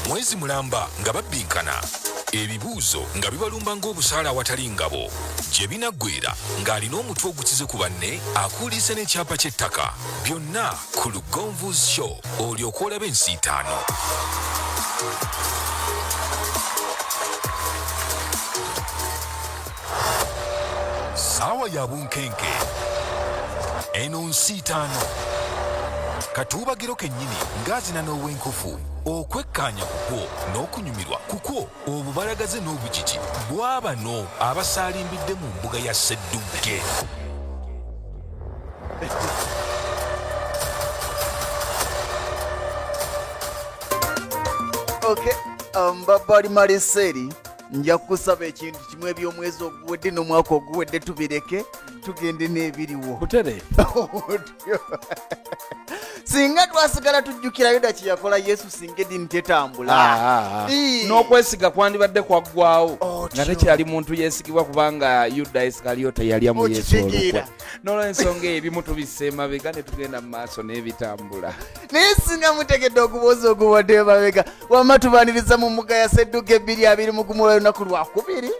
mwezi mulamba nga babbinkana ebibuuzo nga bibalumba ng'obusaala awatali ngabo gye binaggweera ng'alina omutwe ogukize ku banne akuulise n'ekyapa ky'ettaka byonna ku Lugonvu's Show olyoka olaba ensiitaano. Saawa ya bunkenke eno nsiitaano katuubagiro kennyini ng'azina n'ow'enkufu okwekkaanya kukwo n'okunyumirwa kukwo obubalagaze n'obujiji bw'abano abasaalimbidde mu mbuga ya Sseddugge. Okay, Babali Mariseri nja kusaba ekintu kimwe eby'omwezi oguwedde n'omwaka oguwedde tubireke tugende n'ebiriwo. Butere. Singa twasigala tujjukira Yuda kye yakola Yesu singa eddiini tetambula. N'okwesiga kwandibadde kwaggwawo nga tekyali muntu yeesigibwa kubanga Yuda Isikaliyote yali amu Yesu olukwe. N'olw'ensonga ebimu tubisse emabega ne tugenda mu maaso n'ebitambula. Naye singa mutegedde okubuuza oguwadde emabega wamma tubaaniriza mu mbuga ya Sseddugge 2021 olunaku Lwakubiri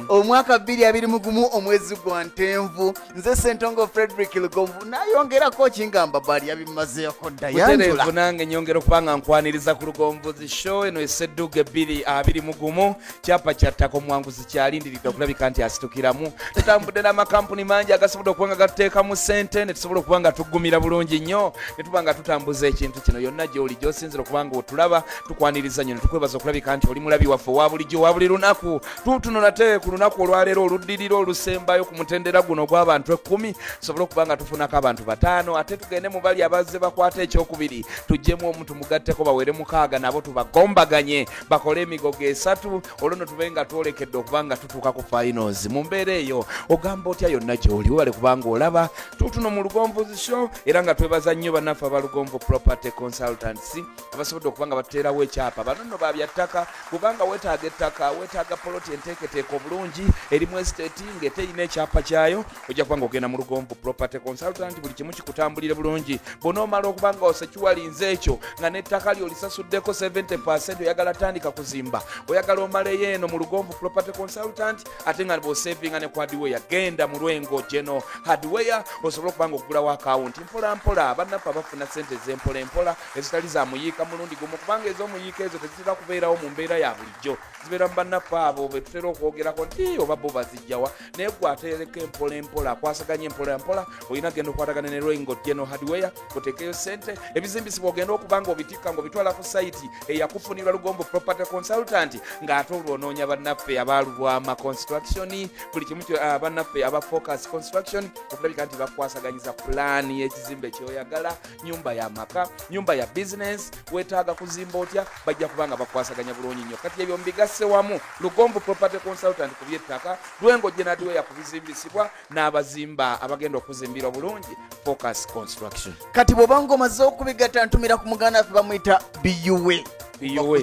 omwaka 2021 omwezi gwa Ntenvu. Nze Ssentongo Frederick Lugonvu nayongerako kingamba bali yabimazeeko Butereevu nange nyongera okubanga nkwaniriza ku Lugonvu's Show eno Sseddugge 2021 kyapa kyattako omwanguzi kyalindiridde okulabika nti asitukiramu. Tutambudde n'amakampuni mangi agasobola okuba nga gatuteekamu ssente ne tusobola okuba nga tuggumira bulungi nnyo ne tuba nga tutambuza ekintu kino yonna gy'oli gy'osinzira okuba nga otulaba tukwaniriza nnyo ne tukwebaza okulabika nti oli mulabi waffe owa bulijjo buli lunaku. Tutuno nate ku lunaku olwaleero oluddirira olusembayo ku mutendera guno gw'abantu 10 tusobole okuba nga tufunako abantu 5 ate tugende mu bali abazze bakwata ekyokubiri tuggyemu omu tumugatteko bawere 6 nabo tubagombaganye bakole emigogo 3 olwo no tube nga twolekedde okuba nga tutuuka ku finals. Mu mbeera eyo ogamba otya yonna gy'oli webale kubanga olaba tutuno mu Lugonvu's Show era nga twebaza nnyo bannaffe aba Lugonvu Property Consultants abasobodde okuba nga batuteerawo ekyapa. Bano nno babyattaka kubanga weetaaga ettaka weetaaga poloti enteeketeeka obulungi erimu estate ng'ete erina ekyapa kyayo ojja kuba nga ogenda mu Lugonvu Property Consultant buli kimu kikutambulire bulungi. Bw'onoomala okuba nga osekiwalinze ekyo nga n'ettaka lyo lisasuddeko 70% oyagala tandika kuzimba oyagala omaleyo eno mu Lugonvu Property Consultant ate nga bw'osevinga ne ku hardware genda mu Lwengo General Hardware osobole okuba nga okugulawo akawunti mpolampola. Abannaffe abafuna ssente ez'empolampola ezitali za muyiika mulundi gumu kubanga ez'omuyiika ezo tezitera kubeerawo mu mbeera ya bulijjo zibeera mu bannaffe abo be tutera okwogerako nti oba bo bazijjawa naye gwe ateereko empolampola akwasaganya empolampola olina genda okwatagana ne Lwengo General Hardware oteekeyo ssente ebizimbisibwa ogenda okuba nga obitikka ng'obitwala ku sayiti eyakufunirwa Lugonvu Property Consultant ng'ate olwonoonya bannaffe abalubwama construction buli kimu bannaffe aba Focus Construction okulabika nti bakwasaganyiza pulaani y'ekizimbe kyoyagala nyumba ya maka nyumba ya business weetaaga kuzimba otya bajja kuba nga bakwasaganya bulungi nnyo. Kati ebyo mbigasse wamu Lugonvu Property Consultant ku by'ettaka Lwengo General Hardware ku bizimbisibwa n'abazimba abagenda okuzimbirwa bulungi Focus Construction. Kati bw'obanga omaze okubigatta ntumira ku muganda waffe bamuyita BUA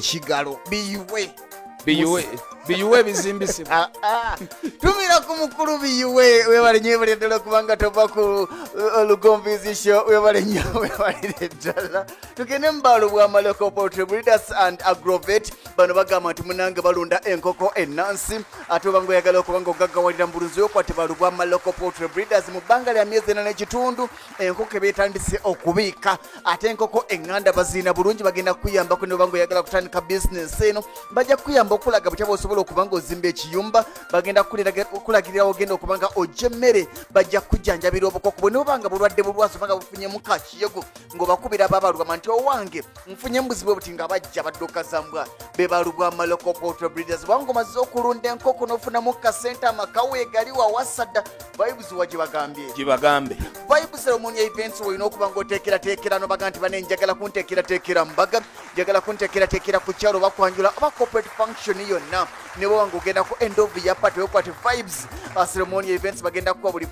kigalo BUA bizimbisibwa tumira ku mukulu BUA webale nnyo webale ddala kubanga tova ku Lugonvu's Show webale nnyo webalire ddala tugende mu baalo bwa Local Poultry Breeders and Agrovet. Bano bagamba nti munange balunda enkoko ennansi ate obanga oyagala okuba nga ogaggawalira mu bulunzi okwate baalo bwa Local Poultry Breeders mu bbanga lya myezi 4 n'ekitundu enkoko ebeetandise okubiika ate enkoko eŋŋanda baziina bulungi bagenda kuyambako ne obanga oyagala kutandika bizinesi eno bajja kuyamba okulaga butya bw'osobola okuba nga ozimba ekiyumba bagenda okulagirira ogenda okuba nga ojja emmere bajja kujjanjabira obukoko bwe nobanga bulwadde bulwazi obanga bufunyemu kakiyego ng'obakubira ababalugama nti owange nfunye mbuzi bwe buti nga bajja badduka zambwa be balugwa Local Poultry Breeders. Bwanga omaze okulunda enkoko n'ofunamu kasente amakawo egali wawasadda vibes gibagambe vibes ceremony events olina okuba nga oteekerateekera nobaga nti bane njagala kunteekerateekera mbaga njagala kunteekerateekera ku kyalo bakwanjula oba corporate function yonna ne bwanga ogenda ku end of year party wekwate vibes ceremony events bagenda kuwa buli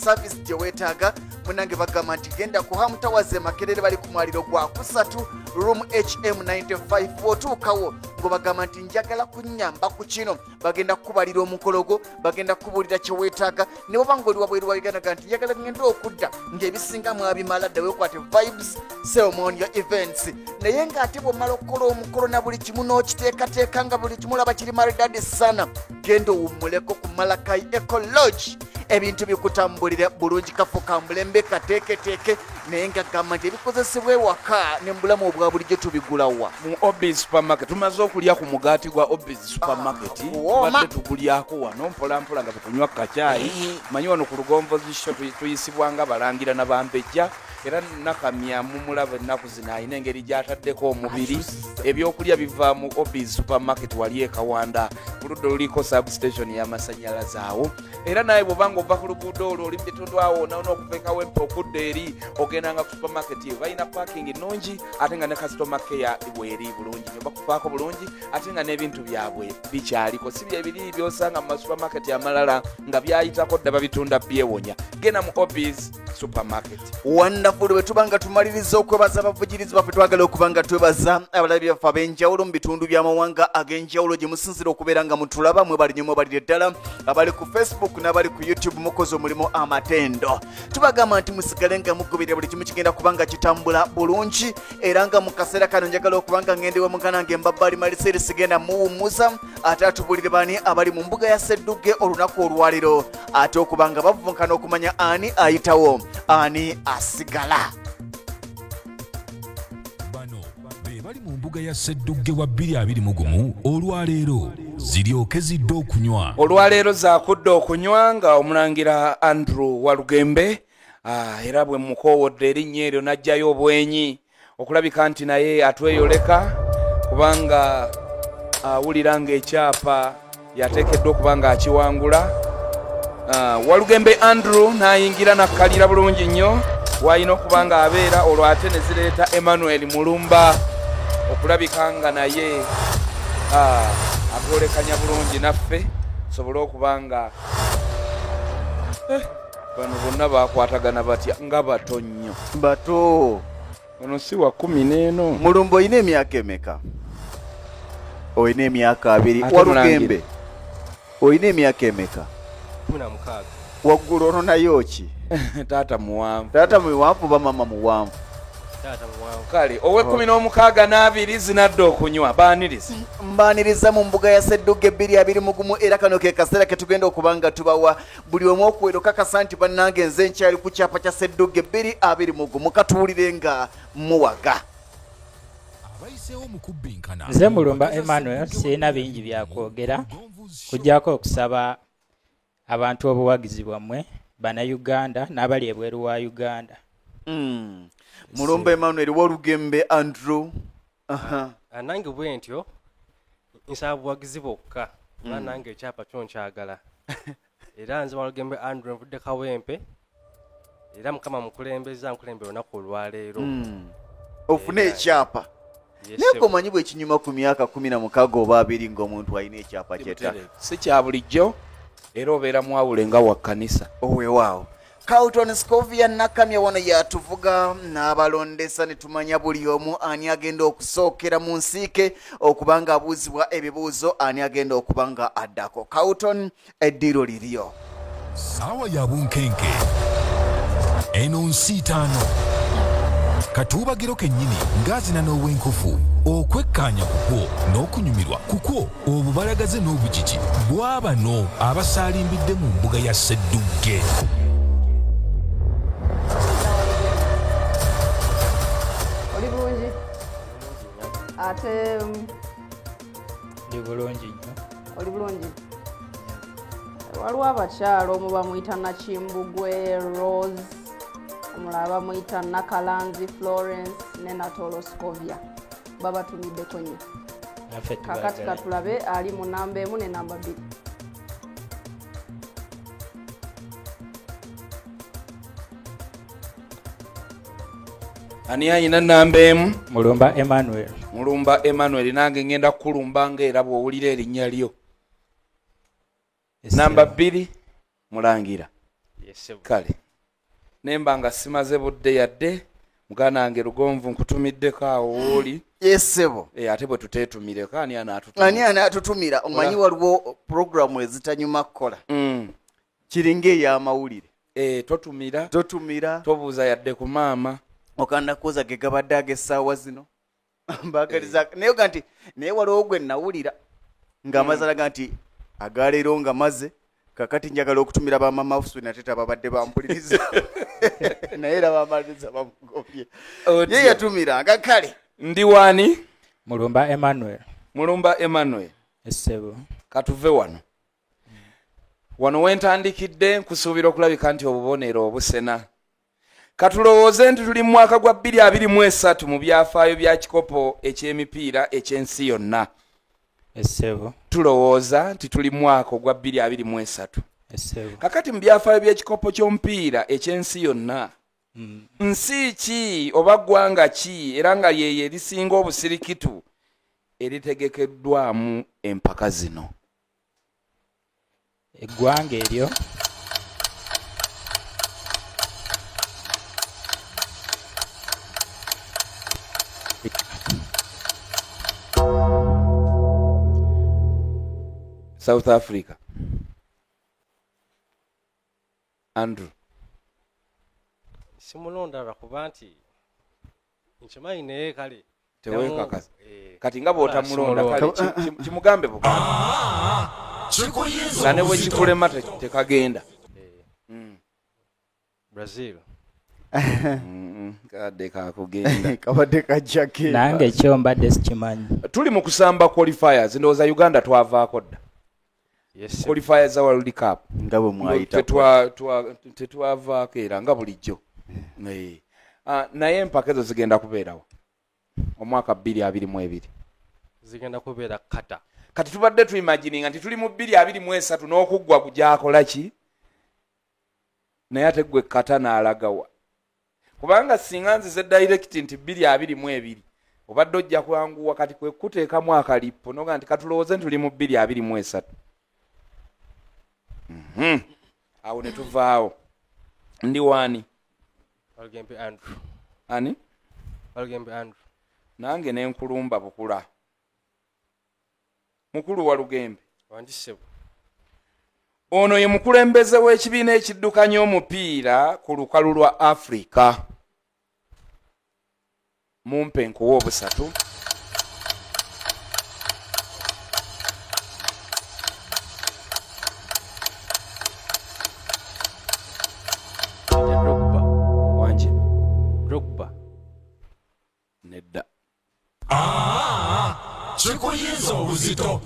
service gye weetaaga munange bagamba nti genda ku Ham Towers Makerere bali ku mwaliro gwa kusatu room HM95 bw'otuukawo ng'obagamba nti njagala kunnyamba ku kino bagenda kukubalira omukolo gwo bagenda kukubuulira kye weetaaga ne bwoba ng'oli wabweru wa Uganda nti njagala ngenda okudda ng'ebisinga mwabimala dda weekwate vibes ceremonial events naye ng'ate bw'omala okukola omukolo na buli kimu n'okiteekateeka nga buli kimu olaba kiri maridadi sana genda owummuleko ku Malakai Ecolodge ebintu bikutambulira bulungi kafu ka mulembe kateeketeeke naye nga gamba nti ebikozesebwa ewaka ne mu bulamu obwa bulijjo tubigulawa mu Obis supermarket tumaze okulya ku mugaati gwa Obis supermarket tubadde tugulyako wano mpolampola nga tukunywa kacaayi manyi wano ku Lugonvozi show tuyisibwanga balangira n'abambejja era nakamya mumulaba ennaku zino ayina engeri gy'ataddeko omubiri ebyokulya biva mu Obis supermarket wali ekawanda ku ludda oluliko substation y'amasannyalaze awo era naye bw'obanga ova ku luguudo olwo oli mu bitundu awo n'okuveekawo empa okudda eri ogendanga ku supermarket eyo balina parking nnungi ate nga ne customer care bweri bulungi nyoba kufaako bulungi ate nga n'ebintu byabwe bikyaliko si byebiri byosanga mu masupermarket amalala nga byayitako dda babitunda byewonya genda mu Obis supermarket wonderful bwe tuba nga tumaliriza okwebaza abavugirizi baffe twagala okuba nga twebaza abalabi baffe ab'enjawulo mu bitundu by'amawanga ag'enjawulo gye musinzira okubeera nga mutulaba mwebali nnyo mwebalire ddala abali ku Facebook n'abali ku YouTube mukoze omulimu amatendo tubagamba nti musigale nga mugoberera buli kimu kigenda kuba nga kitambula bulungi era nga mu kaseera kano njagala okuba nga ngende wemuganange mbabbali maliseri sigenda muwummuza ate atubulire bani abali mu mbuga ya Ssedduge olunaku olwaliro ate okuba nga bavunkana okumanya ani ayitawo ani asigala bano be bali mu mbuga ya Ssedduge wa 2021 olwaleero ziryoke zidde okunywa olwaleero zaakudde okunywa nga omulangira Andrew Walugembe era bwe mukoowodde erinnya eryo n'ajjayo obwenyi okulabika nti naye atweyoleka kubanga awulira ng'ekyapa yateekeddwa okuba nga akiwangula Walugembe Andrew n'ayingira nakkalira bulungi nnyo wayina okuba nga abeera olwo ate ne zireeta Emmanuel Mulumba okulabika nga naye atwolekanya bulungi naffe sobole okuba nga bano bonna bakwatagana batya nga bato nnyo bato ono si wa 14 Mulumba oyina emyaka emeka oyina emyaka 2 Walugembe oyina emyaka emeka 16 waggulu ono nayo ki taata muwanvu taata muwanvu ba mama muwanvu kale owe 16 zinadde okunywa baaniriza mbaaniriza mu mbuga ya Ssedduge 2021 era kano ke kaseera ke tugenda okuba nga tubawa buli omu okuwero kakasa nti bannange nze nkyali ku kyapa kya Ssedduge 2021 katuwulire nga muwaga abayiseewo mu kubbinkana nze Mulumba Emmanuel sirina bingi byakwogera kujjako okusaba abantu obuwagizi bwammwe bannayuganda n'abali ebweru wa Uganda. Mulumba Emmanuel Walugembe Andrew nange bwe ntyo nsaba buwagizi bwokka nange ekyapa kyo nkyagala era nze Walugembe Andrew nvudde Kawempe era mukama mukulembeza nkulembera olunaku olwaleero ofune ekyapa naye omanyi bwe kinyuma ku myaka 16 oba 2 ng'omuntu alina ekyapa kyetta si kya bulijjo era obeera mwawule nga wa kkanisa owewaawo Carlton Scovia nakamya wano yatuvuga n'abalondesa ne tumanya buli omu ani agenda okusookera mu nsiike okuba nga abuuzibwa ebibuuzo ani agenda okuba nga addako Carlton eddiiro liryo saawa ya bunkenke eno nsiitaano katuubagiro kennyini ng'azina n'ow'enkofu okwekkaanya kukwo n'okunyumirwa kukwo obubalagaze n'obugigi bw'abano abasaalimbidde mu mbuga ya Ssedduge oli bulungi ate ndi bulungi nnyo oli bulungi waliwo abakyalo omu bamuyita Nakimbugwe Rose omulala bamuyita Nakalanzi Florence ne Natolo Scovia babatumiddeko nnyo kakati katulabe ali mu namba 1 ne namba 2 ani ayina namba 1 Mulumba Emmanuel Mulumba Emmanuel nange ngenda kukulumba ng'era bw'owulira erinnya lyo namba 2 Mulangira kale nemba nga simaze budde yadde muganda wange Lugonvu nkutumiddeko awo wooli yesebo ate bwe tuteetumireko ani ani anaatutumira omanyi waliwo programu ezitanyuma kukola kiringa ey'amawulire totumira tobuuza yadde ku maama okanda kuuza ge gabadde ag'essaawa zino mbagaliza naye ga nti naye waliwo gwe nawulira ng'amaze alaga nti agaleero nga maze kakati njagala okutumira bamama ofuswe nate tababadde bampuliriza naye era bamaliriza bamugobye ye yatumiranga kale ndi waani Mulumba Emmanuel essebo katuve wano wentandikidde nkusuubira okulabika nti obubonero obusena katulowooze nti tuli mu mwaka gwa 2023 mu byafaayo bya kikopo eky'emipiira eky'ensi yonna essebo tulowooza nti tuli mwaka ogwa 2023 essebo kakati mu byafaayo by'ekikopo ky'omupiira eky'ensi yonna nsi ki oba ggwanga ki era nga lyeye erisinga obusirikitu eritegekeddwamu empaka zino eggwanga eryo South Africa. Andrew simulonda lwakuba nti nkimanyi naye kale tewekakasa kati nga bw'otamulonda kale kimugambe bugambe nga ne bwe kikulema tekagenda Brazil kadde kakugenda kabadde kajjake nange ekyo mbadde sikimanyi tuli mu kusamba qualifiers ndowooza Uganda twavaako dda qualifiers za World Cup nga bwe mwayita tetwavaako era nga bulijjo naye empaka ezo zigenda kubeerawo omwaka 2022 zigenda kubeera kata kati tubadde tuimagininga nti tuli mu 2023 n'okuggwa kujakola ki naye ate gwe kata n'alagawa kubanga singa nzize direct nti 2022 obadde ojja kwanguwa kati kwe kuteekamu akalippo noga nti katulowooze nti tuli mu 2023 awo ne tuvaawo ndi waani Walugembe Andrew ani Walugembe Andrew nange nenkulumba bukula mukulu Walugembe wandisebo ono ye mukulembeze w'ekibiina ekiddukanya omupiira ku lukalu lwa Africa mumpe nkuwa obusatu Drogba nedda kikuyinza obuzito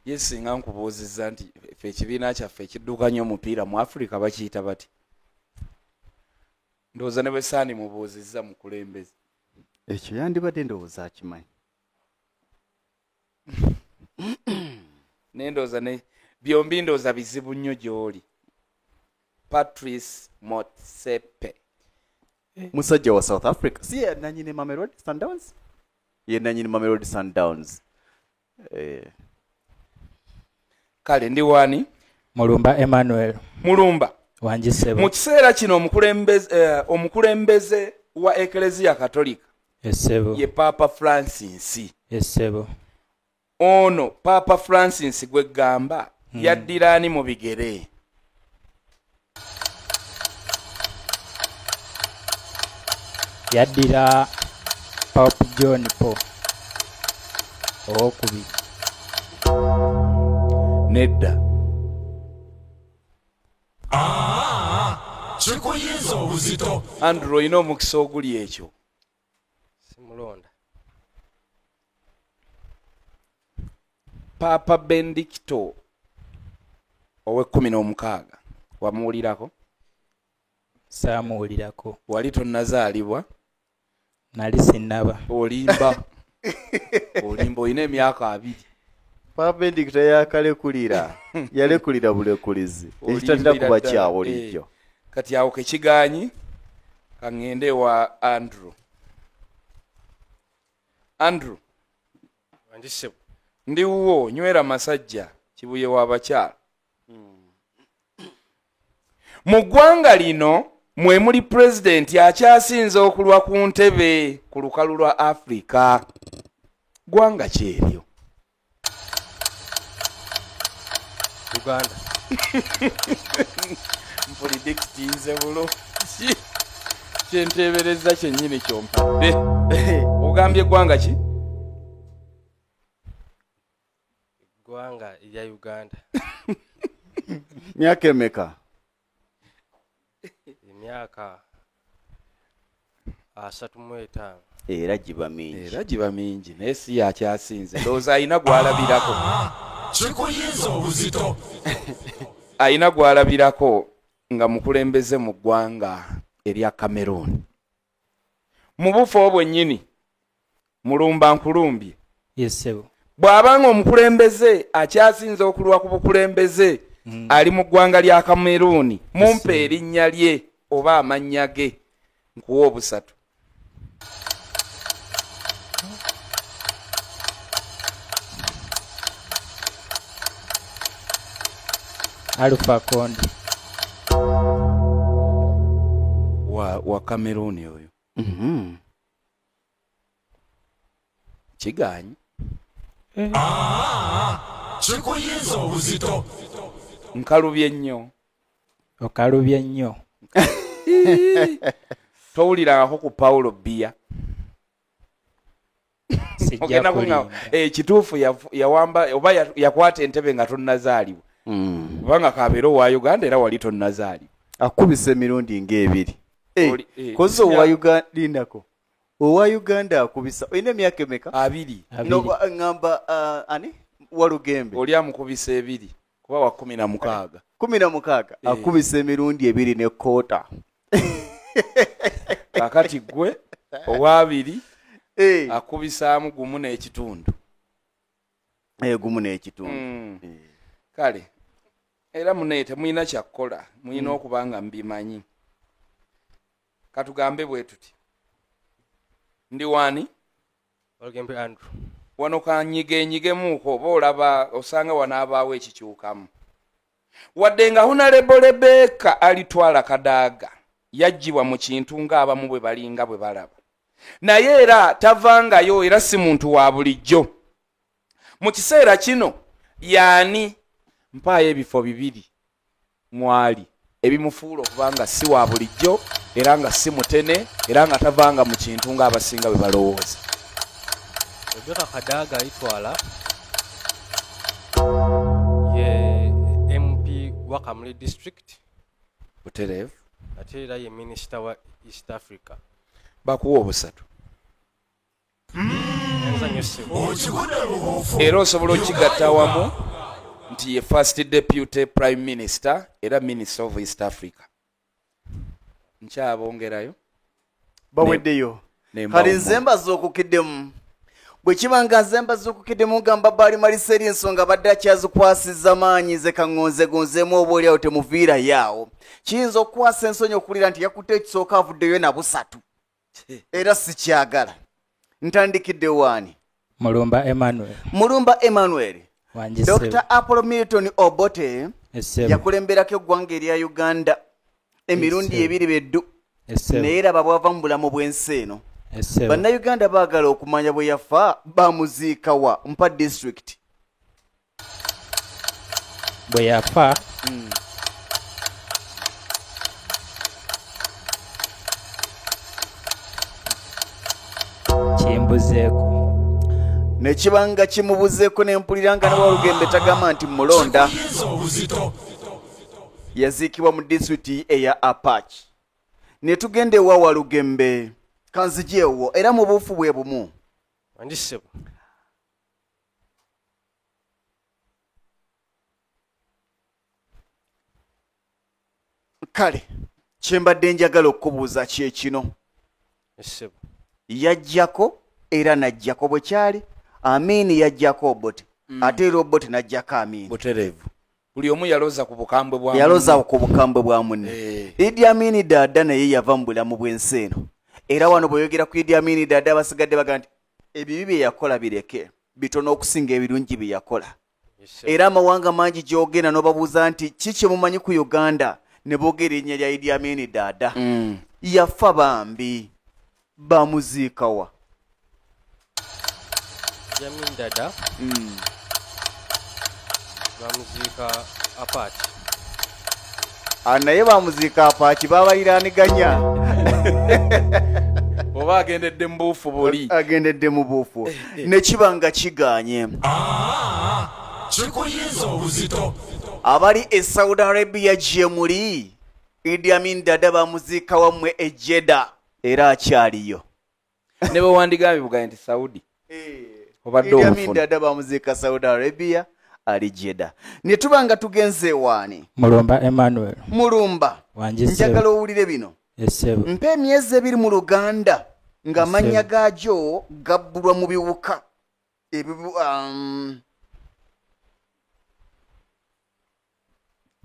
yesinga nkubuuzizza nti ffe ekibiina kyaffe ekiddukanya omupiira mu Africa bakiyita bati ndowooza ne bwe saani mubuuzizza mukulembeze ekyo yandibadde ndowooza akimanyi nendowooza ne byombi ndowooza bizibu nnyo gy'oli Patrice Motsepe musajja wa South Africa si ye nanyini Mamelodi Sundowns ye nanyini Mamelodi Sundowns kale ndi waani Mulumba Emmanuel Mulumba wanjisebo mu kiseera kino omukulembeze wa Eklezia Katolika essebo ye Papa Francis essebo ono Papa Francis gwe gamba yaddiraani mu bigere yaddira Pope John Paul owokubiri nedda kikuyinza obuzito Andrew oyina omukisa oguli ekyo simulonda Papa Benedicto owe-16 wamuwulirako saamuwulirako wali tonnazaalibwa nali sinnaba olimba olina emyaka 2 Papa Benedicto yakalekulira yalekulira bulekulizi ekitatera kuba kyawo lijjo kati awo kekiganyi kaŋŋende wa Andrew wandisebo ndiwo nywera masajja Kibuye w'abakyala. Mu ggwanga lino mwe muli pulezidenti akyasinze okulwa ku ntebe ku lukalu lwa Afrika. Ggwanga ki eryo? Uganda. Mpulidikitiinze bulungi. Kyenteebereza kyennyini kyompadde. Ogambye eggwanga ki? Eggwanga erya Uganda. Myaka emeka? Emyaka 35. Era giba mingi. Era giba mingi naye si yakyasinze. Ndowooza ayina gw'alabirako. Kikuyinza obuzito. Ayina gw'alabirako nga mukulembeze mu ggwanga erya Cameroon. Mu bufo bwennyini mulumba nkulumbye. Yesebo. Bw'abanga omukulembeze akyasinze okulwa ku bukulembeze ali mu ggwanga lya Cameroon, mumpe erinnya lye oba amannya ge nkuwa obusatu. Alpha Conde. Wa Cameroon oyo. Kiganyi. Kikuyinza obuzito. Nkalubye nnyo. Okalubye nnyo. Towulirangako ku Paulo Bia. Sijja kulimba. Kituufu yawamba oba yakwata entebe nga tonnazaalibwa. Kubanga kabeera owa Uganda era wali tonnazaalibwa. Akubise emirundi ng'ebiri. Kozi owa Uganda lindako. Owa Uganda akubisa. Oyina emyaka emeka? 2. No, ngamba ani? Walugembe. Oli amukubisa 2 kuba wa 16. 16 akubisa emirundi 2 ne kota. Kakati gwe owa 2 akubisaamu gumu n'ekitundu. Gumu n'ekitundu. Kale era muneete muyina kyakkola muyina okuba nga mbimanyi. Katugambe bwe tuti. Ndi wani? Olugembe Andrew. Wano kanyigemuuko oba olaba osanga wanaabaawo ekikyukamu. Wadde nga Honorable Rebecca alitwala Kadaaga yaggyibwa mu kintu ng'abamu bwe balinga bwe balaba. Naye era tavangayo era si muntu wa bulijjo. Mu kiseera kino yaani mpaayo ebifo 2 mwali ebimufuula okuba nga si wa bulijjo era nga si mutene era nga tavanga mu kintu ng'abasinga bwe balowooza. Rebecca Kadaaga alitwala ye MP wa Kamuli District. Butereevu. Ate era ye Minister wa East Africa. Bakuwa obusatu. Okigude bubuufu. Era osobola okigatta awamu nti ye First Deputy Prime Minister era Minister of East Africa. Nkyabongerayo. Baweddeyo. Kale nzemba z'okukiddemu. Bwe kiba nga nzemba z'okukiddemu gamba bali maliseri ensonga badde akyazikwasiza maanyi ze kaŋŋonzegonzeemu oba oliawo temuviira yaawo. Kiyinza okukwasa ensonyi okulira nti yakutte ekisooka avuddeyo na 3. Era sikyagala. Ntandikidde wani? Mulumba Emmanuel. Dr. Apollo Milton Obote yakulemberako eggwanga erya Uganda emirundi 2 beddu. Naye era babwava mu bulamu bw'ensi eno. Bannayuganda baagala okumanya bwe yafa bamuziika wa Mpa District. Bwe yafa kimbuzeeko. Ne kibanga kimubuzeeko n'empulira nga Nawalugembe tagamba nti mulonda. Kikuyinza obuzito. Yaziikibwa mu disitulikiti eya Apache. Ne tugenda ewa Walugembe kanzijeewo era mu buufu bwe bumu. Andisebo. Kale kyembadde njagala okubuuza kye kino. Esebo. Yajjako era najjako bwe kyali. Amini yajjako Obote. Ate era Obote najjako Amini. Butereevu. Buli omu yaloza ku bukambwe bwa yaloza ku bukambwe bwa munne. Idi Amini Dada naye yava mu bulamu bw'ensi eno. Era wano bweyogera ku Idi Amini Dada basigadde baga nti ebibi bye yakola bireke bitono okusinga ebirungi bye yakola. era amawanga mangi gyogenda n'obabuuza nti kiki mumanyi ku Uganda ne boogera erinnya lya Idi Amin Dada yafa bambi bamuziikawa Jamin Dada bamuziika apaati naye bamuziika apaaki babaliraaniganya oba agendedde mu buufu buli agendedde mu buufu ne kiba nga kiganye kikuyinza obuzito abali e Saudi Arabia gye muli Idi Amin Dada bamuziika wammwe e Jeddah era akyaliyo ne bwe wandigambye bugaye nti Saudi obadde Idi Amin omufuna Dada bamuziika Saudi Arabia ali Jeddah ne tuba nga tugenze waani Mulumba Emmanuel Mulumba wanjise njagala owulire bino esebo mpa emyezi 2 mu Luganda nga mannya gaagyo gabbulwa mu biwuka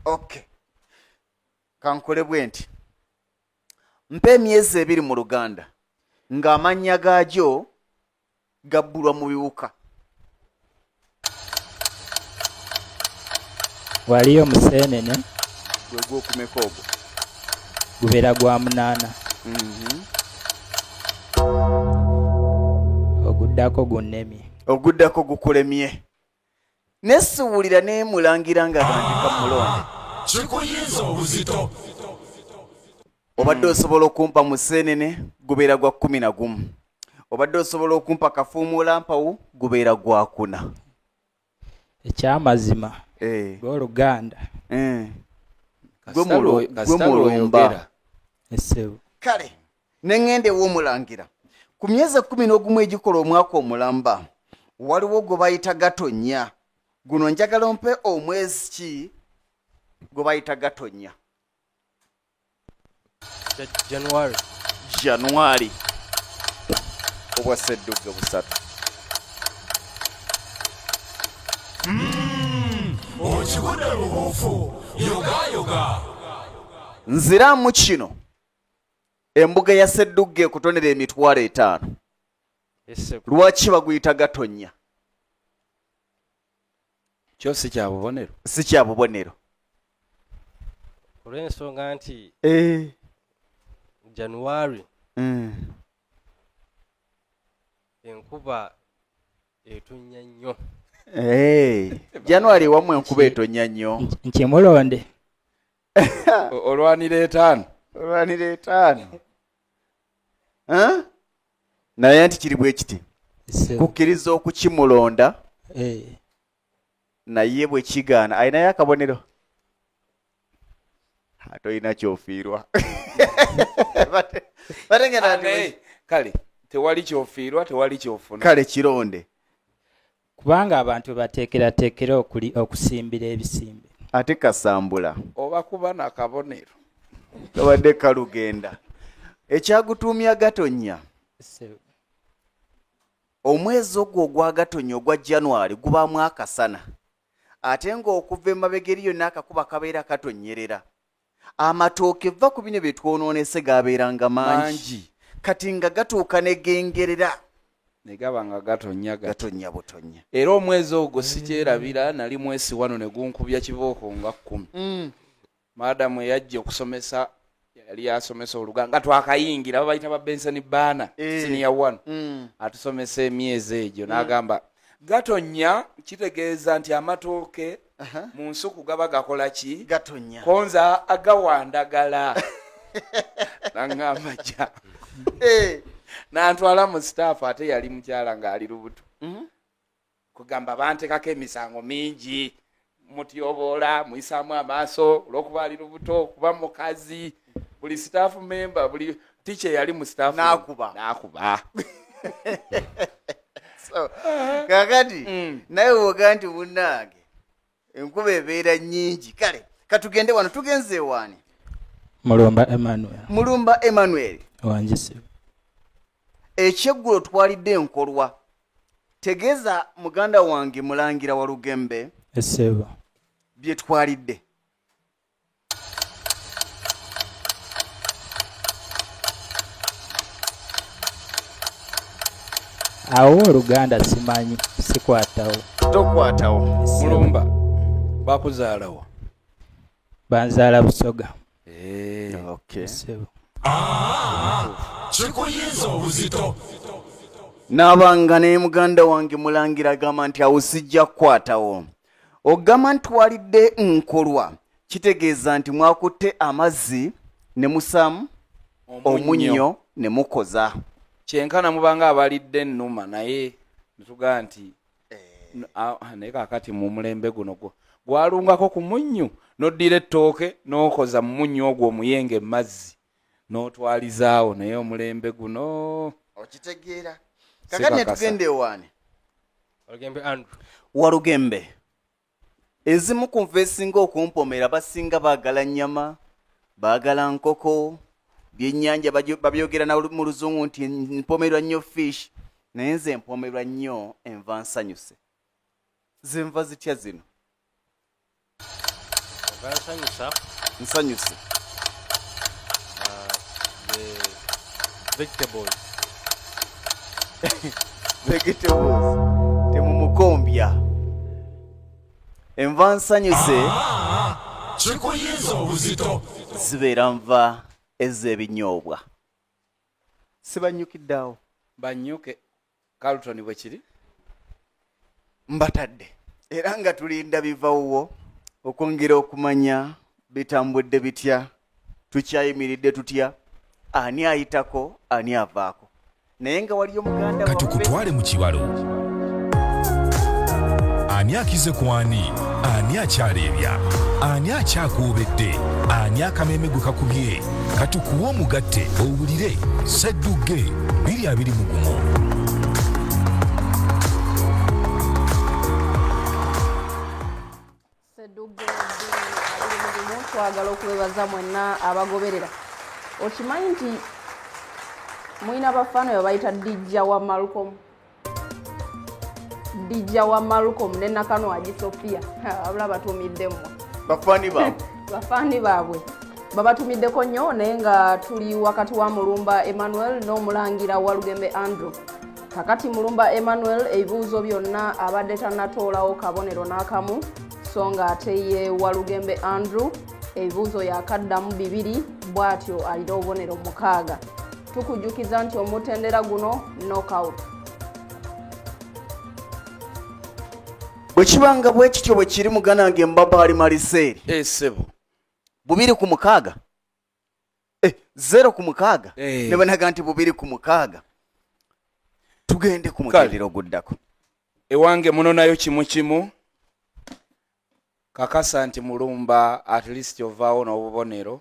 okay kankole bwe nti mpa emyezi 2 mu Luganda nga amannya gaagyo gabbulwa mu biwuka waliyo museenene gwe gwokumeka ogwo gubeera gwa 8 oguddako gunnemye oguddako gukulemye nesuubulira neemulangira nga tandika mulonde kikuyinza obuzito obadde osobola okumpa museenene gubeera gwa 11 obadde osobola okumpa kafuumuula mpawu gubeera gwa 4 ekyamazima gw'Oluganda gwe mulumba esebo kale neŋŋende w'omulangira ku myezi 11 egikola omwaka omulamba waliwo gwe bayita Gatonnya guno njagala mpe omwezi ki gwe bayita Gatonnya January obwa Ssedduga busatu okigudde lubuufu yogayoga nziramu kino embuga ya Ssedduga ekutonera emitwalo 5 lwaki baguyita Gatonnya kyo si kya bubonero si kya bubonero olw'ensonga nti January enkuba etonnya nnyo January wamu enkuba etonnya nnyo nkimulonde olwanira 5 olwanira 5 naye nti kiri bwe kiti kukkiriza okukimulonda naye bwe kigaana ayinayo akabonero atolina kyofiirwa kale tewali kyofiirwa tewali kyofuna kale kironde kubanga abantu bateekerateekera okusimbira ebisimbe ate kasambula oba kuba nakabonero kabadde kalugenda ekyagutuumya Gatonnya omwezi ogwo ogwa Gatonnya ogwa January gubaamu akasana ate ng'okuva emabega eri yonna akakuba kabeera katonyerera amatooke va ku bino bye twonoonese gaabeeranga mangi kati nga gatuuka ne gengerera ne gaba nga Gatonnya butonnya era omwezi ogwo sikyerabira nali mwesi wano ne gunkubya kibooko nga 10 maadamu eyajja okusomesa yali asomesa Oluganda twakayingira babayita ba Benson Bana senior 1 atusomesa emyezi egyo n'agamba Gatonnya kitegeeza nti amatooke mu nsuku gaba gakola ki Gatonnya konza agawandagala n'angamba ja n'antwala mu staff ate yali mukyala ng'ali lubuto kugamba bantekako emisango mingi mutyoboola muyisaamu amaaso olw'okuba ali lubuto kuba mukazi buli staff member buli ticha yali mu staff n'akuba so kakati naye woga nti bunnange enkuba ebeera nnyingi kale katugende wano tugenze waani Mulumba Emmanuel wanjise ekyeggulo twalidde enkolwa tegeeza muganda wange Mulangira wa Lugembe esebo bye twalidde awo Oluganda simanyi sikwatawo tokwatawo. Mulumba bakuzaalawo. Banzaala Busoga. Okay. Ssebo. Kikuyinza obuzito. N'abanga ne muganda wange Mulangira agamba nti awo sijja kukwatawo. Ogamba ntwalidde nkolwa kitegeeza nti mwakutte amazzi ne musamu omunnyo ne mukoza. Kyenkana mubanga abalidde ennuma naye netugaa nti naye kaakati mu mulembe guno gwalungako ku munnyu n'oddira ettooke n'okoza mu munnyu ogwo omuyenge mazzi n'otwalizaawo naye omulembe guno okitegeera. Kakati ne tugende ewaani. Walugembe Andrew. Walugembe. Ezimu ku nva esinga okumpomera basinga baagala nnyama, baagala nkoko, byennyanja babyogera na mu luzungu nti mpomerwa nnyo fish, naye nze mpomerwa nnyo enva nsanyuse. Zenva zitya zino? Nsanyuse. Vegetables. Vegetables. Temumukombya. Enva nsanyuse Kikuyinza obuzito. zibeera nva ez'ebinyoobwa. Sibanyukiddeawo. bannyuke Carlton bwe kiri Mbatadde. Era nga tulinda bivawuwo okwongera okumanya bitambudde bitya, tukyayimiridde tutya, ani ayitako, ani avaako. Naye nga waliyo muganda Katukutwale mu kibalo. Ani akize ku ani? Ani akyaleebya? Ani akyakoobedde? Ani akameme gwe kakubye? Katukuwe omugatte owulire Ssedduge 2021. Ssedduge 2021 twagala okubebaza mwenna abagoberera. Okimanyi nti mwina bafaano bwe bayita Dijja wa Malcolm. Dijja wa Malcolm ne Nakano Haji Sophia. Abula batumiddemu. bafaani baabwe. Bafaani baabwe. Babatumiddeko nnyo naye nga tuli wakati wa Mulumba Emmanuel n'Omulangira Walugembe Andrew. Kakati Mulumba Emmanuel ebibuuzo byonna abadde tannatoolawo kabonero n'akamu, so nga ate ye Walugembe Andrew ebibuuzo yakaddamu 2 bw'atyo alina obubonero 6. Tukujjukiza nti omutendera guno knockout. Bwe kibanga bwe kityo bwe kiri mugana nge Mbaba ali Maliseeri. Ssebo 2-6. 0-6. Eh. Ne banaga nti 2-6. Tugende ku mutendera oguddako. ewange muno nayo kimu kakasa nti Mulumba at least ovaawo n'obubonero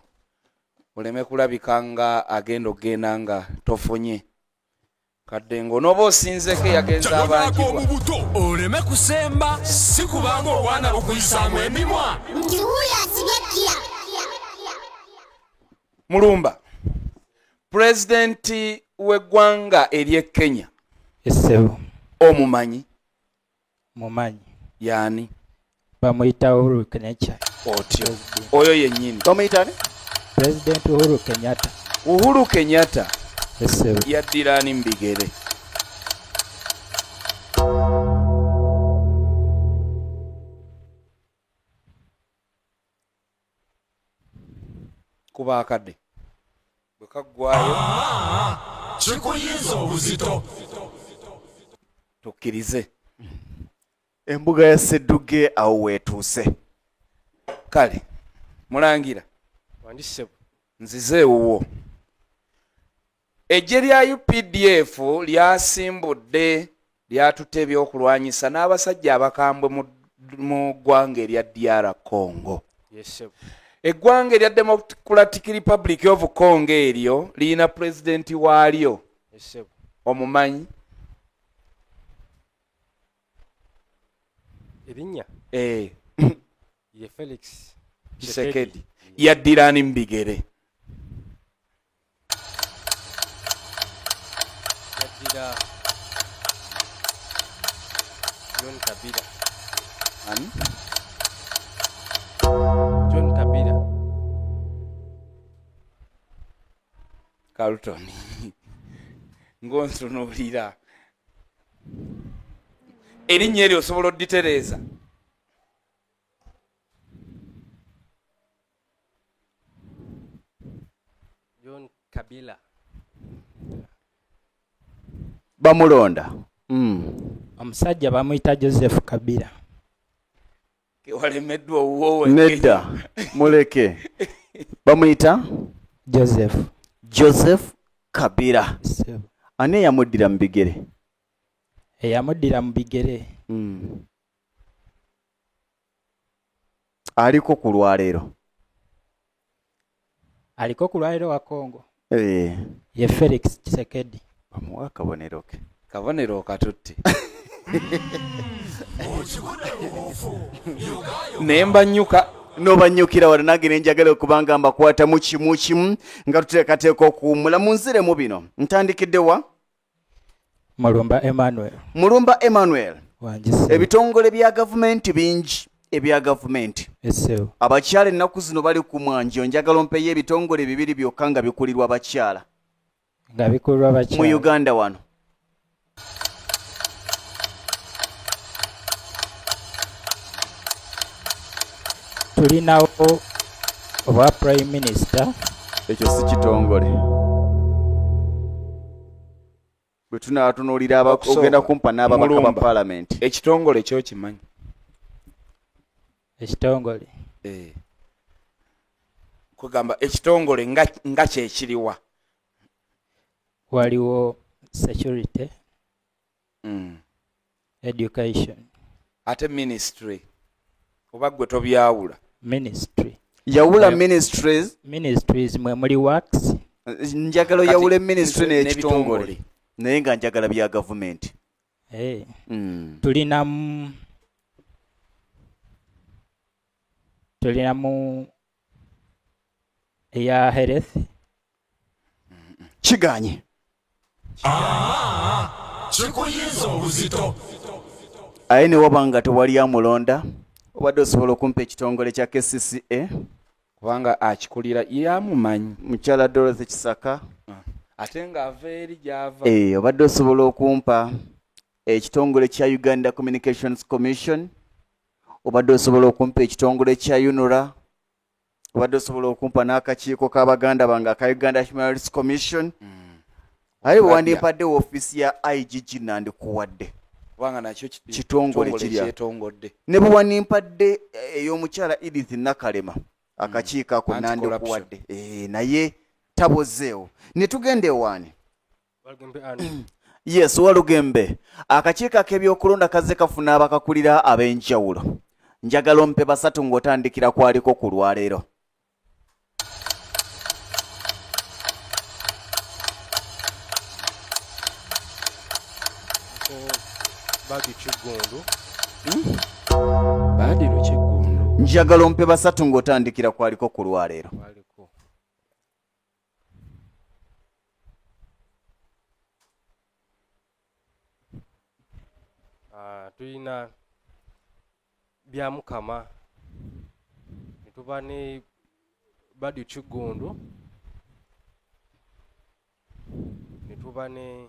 oleme kulabika nga agenda okgenda nga tofunye kadde ng'onooba osinzeko yagenza abanjibwa mu buto oleme kusemba si kubanga obwana bukuyisaamu emimwa. Mulumba pulezidenti w'eggwanga ery'e Kenya Ssebo. omumanyi Mumanyi. yaani Bamuyita Uhuru Kenyatta. otyo oyo yennyini Bamuyita ne? President Uhuru Kenyatta. Uhuru Kenyatta Ssebo. yaddira ani mu bigere kuba akadde bwe kaggwayo Kikuyinza obuzito. tukkirize Embuga ya Ssedduge awo weetuuse. kale Mulangira Wandisebo. nzize ewuwo eggye lya UPDF lyasimbudde lyatutte ebyokulwanyisa n'abasajja abakambwe mu ggwanga erya DR Congo. Yesebo. Eggwanga erya Democratic Republic of Congo eryo liyina pulezidenti waalyo Yesebo. omumanyi Erinnya ye Felix Tshisekedi yaddira ani mu bigere yaddira John Kabila. ani John Kabila. Carlton ng'ontunuulira erinnya eryo osobola odditereeza? John Kabila. bamulonda omusajja bamuyita Joseph Kabila. Walemeddwa owuwo nedda muleke bamuyita Joseph Kabila. Ssebo. Ani eyamuddira mu bigere? Eyamuddira mu bigere aliko ku lwaleero? aliko ku lwaliro wa Congo Eh, ye Felix Tshisekedi. bamuwa akabonero ke. kabonero okatutte nemba nnyuka n'obanyukira wala nange ne njagala okubanga mbakwata mu kimu kimu nga tuteekateeka okuwummula munziremu bino. Ntandikidde wa? Mulumba Emmanuel Wanjise. ebitongole bya gavumenti bingi ebya gavumenti. Essebo. Abakyala ennaku zino bali ku mwanjo, njagala ompeyo ebitongole bibiri byokka nga bikulirwa abakyala nga bikulwa mu bakyala. Uganda wano. Tulinawo obwa Prime Minister. Ekyo si kitongole. Bwe tunaatunuulira Okusooka, ogenda kumpa n'ababaka ba Mulumba. paalamenti. ekitongole kyo kimanyi? Ekitongole kugamba ekitongole nga kyekiriwa? waliwo security, education, ate ministry oba gwe tobyawula? ministry. Yawula Yeah. Ministries mwe muli works. njagala oyawule ministry Kati n'ekitongole naye nga njagala bya gavumenti. Tulinamu eya health. Kiganye. Aye ne waba nga tewali amulonda obadde osobola okumpa ekitongole kya KCCA? kubanga akikulira yamumanyi. Mukyala Dorothy Kisaka. ate ng'ava eri gy'ava. Obadde osobola okumpa ekitongole kya Uganda Communications Commission, obadde osobola okumpa ekitongole kya UNRA, obadde osobola okumpa n'akakiiko k'abaganda bange aka Uganda Human Rights Commission. Aye wandimpadde ofiisi ya IGG nandikuwadde kubanga nakyo kitongole kirya. kyetongodde. Ne bwe wandimpadde ey'omukyala Edith Nakalema akakiiko ako nandikuwadde. Naye tabozeewo. Ne tugenda ewaani. Walugembe Andrew. Yes, Walugembe. Akakiiko ak'ebyokulonda kazze kafuna abakakulira ab'enjawulo. Njagala ompe basatu ng'otandikira kwaliko ku lwaleero. Badi Chigundu. Badiro Kigundu. Njagala ompe basatu ng'otandikira kwaliko ku lwaleero. Waliko. Tulina bya Mukama. Nituba ne Badi Chigundu. Nituba ne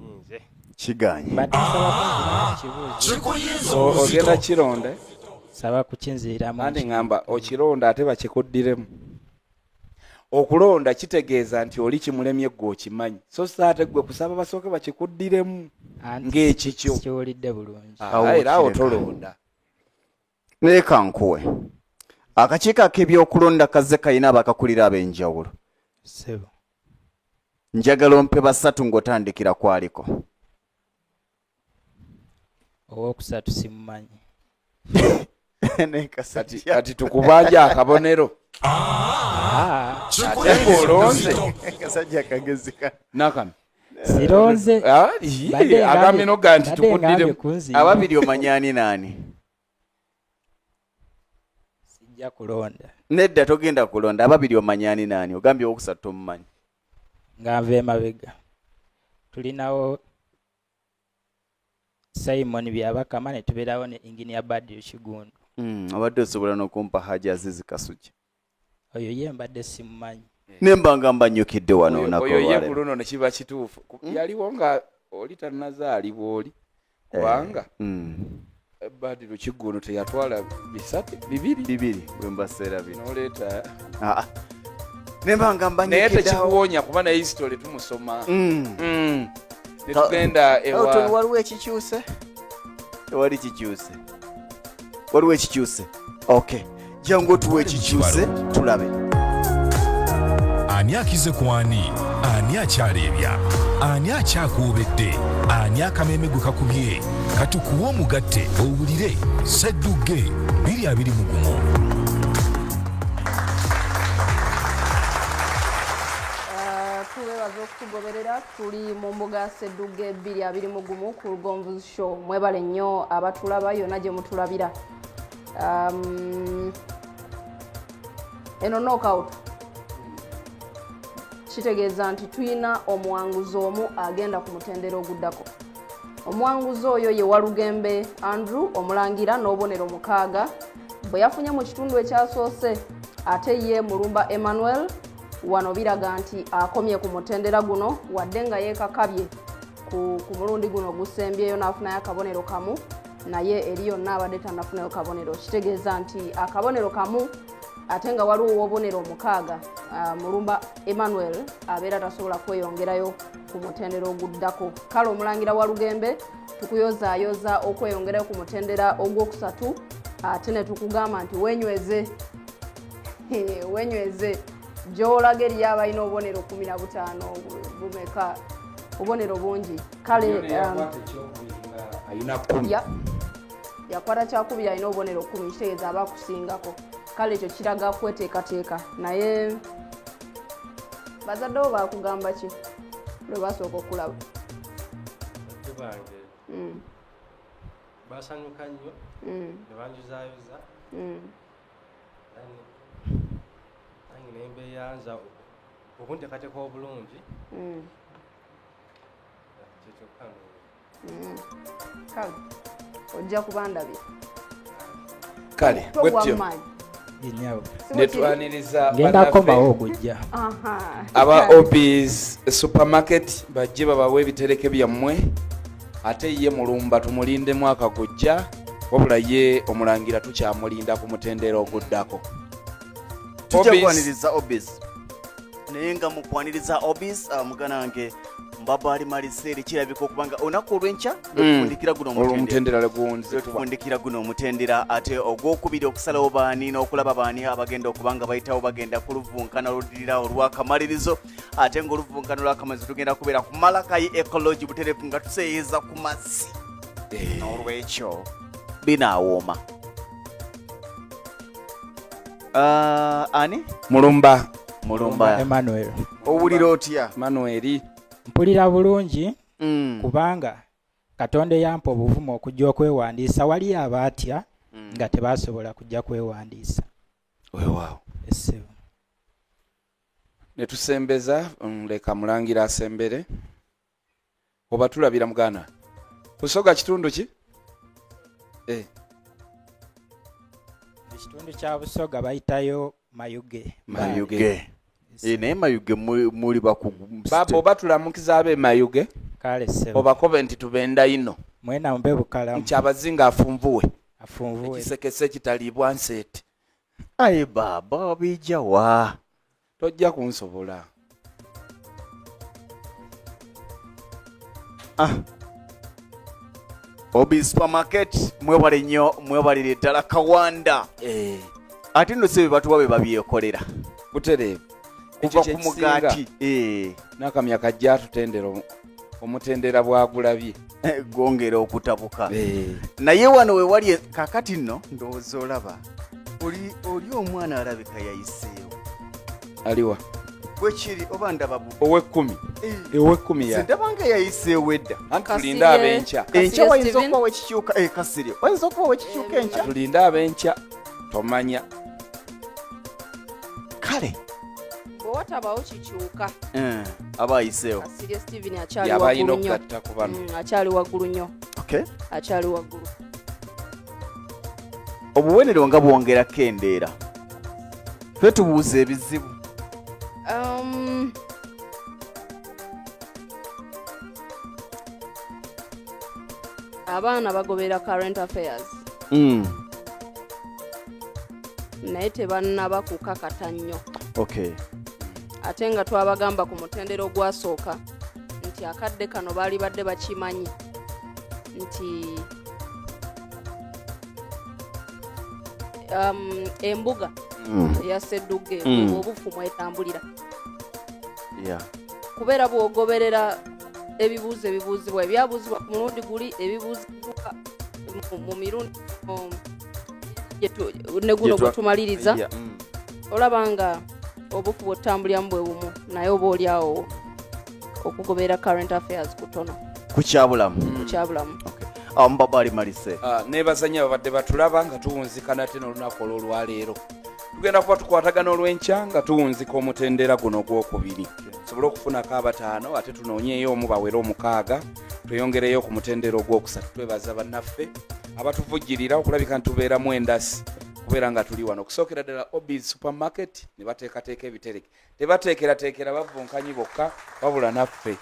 Nyinze. Kiganye. Ogenda kironde? Saba kukinziiramu. Andi ngamba okironda ate bakikuddiremu. Okulonda kitegeeza nti oli kimulemye gwe okimanyi. So ate gwe kusaba basooke bakikuddiremu. Ng'ekikyo. Kiwulidde bulungi. Era awo tolonda. Naye kankuwe. Akakiiko ak'ebyokulonda kazze kayina abakakulira ab'enjawulo. Ssebo. Njagala ompe basatu ng'otandikira kwaliko. Owookusatu simumanyi. Kati tukubanja akabonero. Ate ng'olonze. Kasajja kagezi ka. Nakami. Sironze. Agamino ga nti tukuddiremu. Ababiri omanyani naani? Sijja kulonda. Nedda togenda kulonda. Ababiri omanyani naani? Ogambye owookusatu tomumanyi. Nga nva emabega. Tulinawo Simon Byabakama ne tubeerawo ne Engineer Badru Kigundu. Abadde osobola n'okumpa Haji Azizi Kasuki. Oyo ye mbadde simumanyi. Nemba nga mbanyukidde wano onako oyo ye olwaleero. ku luno ne kiba kituufu. Yaliwo nga oli tannazaalibwa oli. Kubanga Badru Kigulu teyatwala bibiri bwe mbaseera bino. n'oleeta Nemba nga naye mbanyukidde. tekikuwonya kuba ne history tumusoma. Ne tugenda ewa waliwo ekikyuse? Tewali kikyuse. Waliwo ekikyuse. Okay. Jangu tuwe ekikyuse tulabe. Ani akize ku ani? Ani akyaleebya? Ani akyakuubedde? Ani akameme gwe kakubye? Katukuwa omugatte owulire Ssedduge 2021. Tuweebaza okutugoberera tuli mu mbuga Ssedduge 2021 ku Lugonvuzi Show. Mwebale nnyo abatulaba yonna gye mutulabira. Eno knockout kitegeeza nti tuyina omuwanguzi omu agenda ku mutendera oguddako. Omuwanguzi oyo ye Walugembe Andrew omulangira n'obubonero 6 bwe yafunye mu kitundu ekyasoose, ate ye Mulumba Emmanuel wano biraga nti akomye ku mutendera guno wadde nga yeekakabye ku mulundi guno gusembyeyo n'afunayo akabonero kamu, naye eri yonna abadde tannafunayo kabonero. Kitegeeza nti akabonero kamu ate nga waliwo obubonero 6, Mulumba Emmanuel abeera tasobola kweyongerayo ku mutendera oguddako. Kale omulangira Walugembe tukuyozaayoza okweyongerayo ku mutendera ogwokusatu, ate ne tukugamba nti wenyweze gy'olaga eri abalina obubonero 15 bumeka, obubonero bungi. Kale yakwata kyakubiri alina obubonero 10, kitegeeza abakusingako. Kale ekyo kiraga kweteekateeka, naye bazaddewo bakugamba ki lwe basooka okulaba? Basanyuka nnyo ne banjuzaayoza nange ne mbeeyanza okunteekateeka obulungi kyekyokka. Kale ojja kuba ndabye kale bwetyo Yenyawo. netwaniriza Ngenda komawo ogujja. aba Obis supermarket bajje babawe ebitereke byammwe, ate ye Mulumba tumulinde mwaka gujja, wabula ye omulangira tukyamulinda ku mutendera oguddako. Tujja Obis. Naye nga mukwaniriza Obis muganange mbaba ali maliseeri kirabika okubanga olunaku olw'enkya lwetufundikira guno lwetufundikira guno omutendera, ate ogwokubiri okusalawo baani n'okulaba baani abagenda okubanga bayitawo bagenda ku luvunkana oluddirira olwakamalirizo, ate ng'oluvunkana olwakamalirizo tugenda kubeera ku Malakayi Ecology Butereevu nga tuseeyeeza ku mazzi. N'olwekyo binaawooma. Ani? Mulumba Emmanuel. Owulira otya? Manueli. Mpulira bulungi kubanga Katonda yampa obuvumu okujja okwewandiisa. Wali abaatya nga tebasobola kujja kwewandiisa. Weewaawo. Ese ne tusembeza leka mulangira asembere. Oba tulabira mugana. Kusoga kitundu ki? Ekitundu kya Busoga bayitayo Mayuge. Naye Mayuge muli bakugu. Baba oba tulamukiza abe Mayuge. Kale sebo. Oba Covent tubenda ino. Mwena mbe bukalamu. Nkyabazinga afunvuwe. Ekisekese kitaliibwa nseeti. Aye baba bijja wa. Tojja kunsobola. Obis supermarket mwebale nnyo, mwebalire ddala Kawanda. Ate nno sebe batuwa be babyekolera. Butereevu. Kuva ku mugaati. N'akamya kajja atutendera omutendera bwagulabye. Gwongera okutabuka. Naye wano we wali kakati nno ndowooza olaba. Oli omwana alabika yayiseewo. Aliwa. Bwekiri oba ndaba ow'ekkumi. Ow'ekkumi ya. Ndabanga yayiseewo edda. Tulinda ab'enkya. Enkya wayinza okuba wekikyuka. Kasirye. Wayinza okuba wekikyuka enkya. Tulinda ab'enkya. Tomanya. Kale. Bw'otabawo kikyuka. Abayiseewo. Kasirye Steven akyali waggulu nnyo. Yabalina ku bano. Akyali waggulu nnyo. Okay. Akyali waggulu. obuwenerero nga bwongera kendeera twe tubuuza ebizibu abaana bagobera current affairs naye tebannaba kukakata nnyo okay ate nga twabagamba ku mutendero ogwasooka nti akadde kano baali badde bakimanyi nti embuga eya Ssedduge obufu mwetambulira kubeera bw'ogoberera ebibuuzo ebibuuzibwa ebyabuuzibwa ku mulundi guli ebibuuzibwa mu mirundi ne guno gwe tumaliriza olaba nga obufu bw'otambuliramu bwe bumu naye oba oliawo okugoberera current affairs kutono kukyabulamu mbaba Malise nebazanya babadde batulaba nga tuwunzikana ate n'olunaku olwolwaleero tugenda kuba tukwatagana olw'enkya nga tuwunzika omutendera guno gwokubiri tusobole okufunako abataano ate tunoonyeeyo omu bawere 6 tweyongereyo ku mutendera ogwokusatu twebaza bannaffe abatuvujjirira okulabika ntubeeramu endasi kubeera nga tuli wano okusookera ddala Obis supermarket ne bateekateeka ebitereke tebateekerateekera bavunkanyi bokka wabula naffe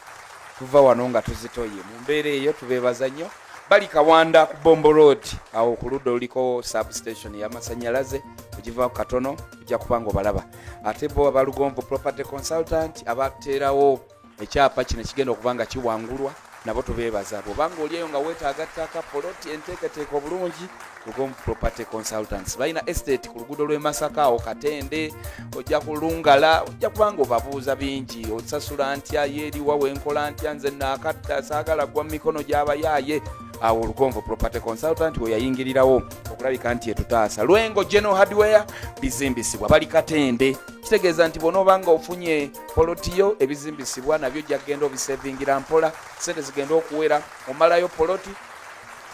tuva wano nga tuzitoye mu mbeera eyo tubeebaza nnyo bali Kawanda ku Bombo Road awo ku ludda oliko substation y'amasannyalaze ogivaako katono ojja kuba nga obalaba ate bo abalugonvu property consultant abateerawo ekyapa kino kigenda okuba nga kiwangulwa nabo tubeebaza bwobanga olieyo nga weetaaga ttaka poloti enteeketeeka obulungi Lugonvu property consultants balina estate ku luguudo lw'e Masaka awo Katende ojja kulungala ojja kubanga obabuuza bingi osasula ntya yeeriwa wenkola ntya nze naakatta saagala gwa mikono gy'abayaaye awo Lugonvu property consultant we yayingirirawo okulabika nti etutaasa Lwengo general hardware bizimbisibwa bali Katende kitegeeza nti bonoobanga ofunye polotiyo ebizimbisibwa nabyo jjagenda obisevingira mpola sente zigenda okuwera omalayo poloti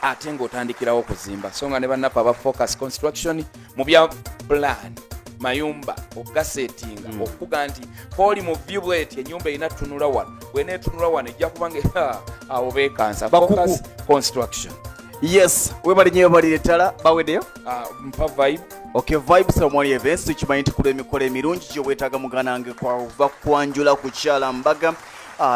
ate ng'otandikirawo okuzimba so nga ne bannaffe aba focus construction mu bya plan mayumba okugasetinga okuga nti poli mu viewet ennyumba erina tunula wano bweneetunula wano ejja kubanga awo beekansa focus construction yes webalinyeyo balire ttala baweddeyo mpa vibe okay vibe ceremony events tukimanyi nti kulwa emikolo emirungi gy'obwetaaga muganange kwava kwanjula ku kyala mbaga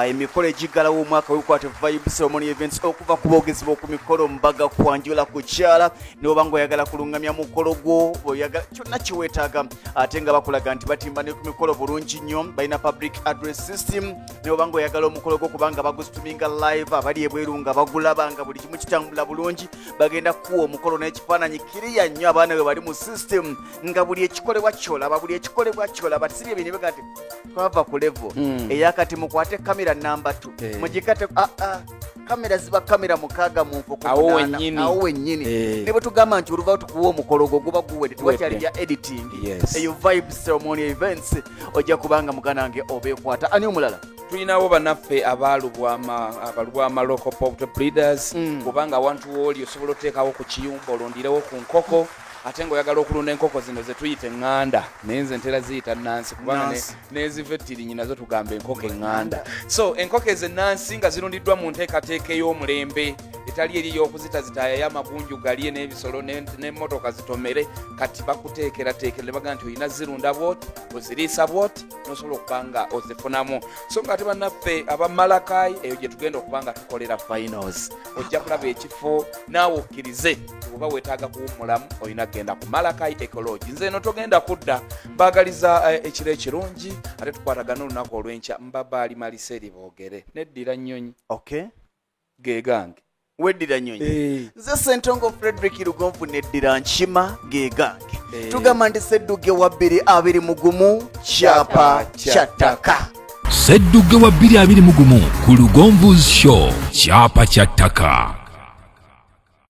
emikolo egigalawo omwaka wekwate vibe ceremony events okuva ku boogezi b'oku mikolo mbaga kwanjula ku kyala noba ng'oyagala kulungamya mukolo gwo oyagala kyonna kiweetaaga ate nga bakulaga nti batimba ne ku mikolo bulungi nnyo balina public address system noba ng'oyagala omukolo gwo kubanga bagusituminga live abali ebweru nga bagulaba nga buli kimu kitambula bulungi bagenda kuwa omukolo n'ekifaananyi kiriya nnyo abaana bwe bali mu system nga buli ekikolebwa kyolaba tisiri ebintu bega nti twava ku level eyakati mukwate kamera namba 2 mugikate kamera ziba kamera 6 mu nfuko awo wennyini ne bwe tugamba nti oluva tukuwa omukolo gwo guba guwedde tewakyali bya editing eyo vibe ceremony events ojja kubanga muganange obeekwata ani omulala tulinawo bannaffe abalubwama local poultry breeders kubanga awantu wooli osobola oteekawo ku kiyumba olondirewo ku nkoko ate ng'oyagala okulunda enkoko zino ze tuyita eŋŋanda naye nze ntera ziyita nnansi kubanga n'ezivettirinyi nazo tugamba enkoko eŋŋanda so enkoko ezo ennansi nga zirundiddwa mu nteekateeka ey'omulembe etali eri y'okuzitazitaaya y'amagunju galye n'ebisolo n'emmotoka zitomere kati bakuteekerateekera ne baga nti olina zirunda bwoti oziriisa bwoti n'osobola okuba nga ozifunamu so nga ate bannaffe aba Malakai eyo gye tugenda okuba nga tukolera finals ojja kulaba ekifo naawe okkirize oba weetaaga kuwummulamu olina genda ku Malakai Ecology nze eno togenda kudda mbaagaliza ekiro ekirungi ate tukwatagana olunaku olw'enkya Mbaba Malise boogere neddira nnyonyi okay geegange weddira nnyonyi nze Ssentongo Frederick Lugonvu neddira nkima geegange tugamba nti Ssedduge wa 2 kyapa kya ttaka Ssedduge wa 2 ku Lugonvu's show kyapa kya ttaka.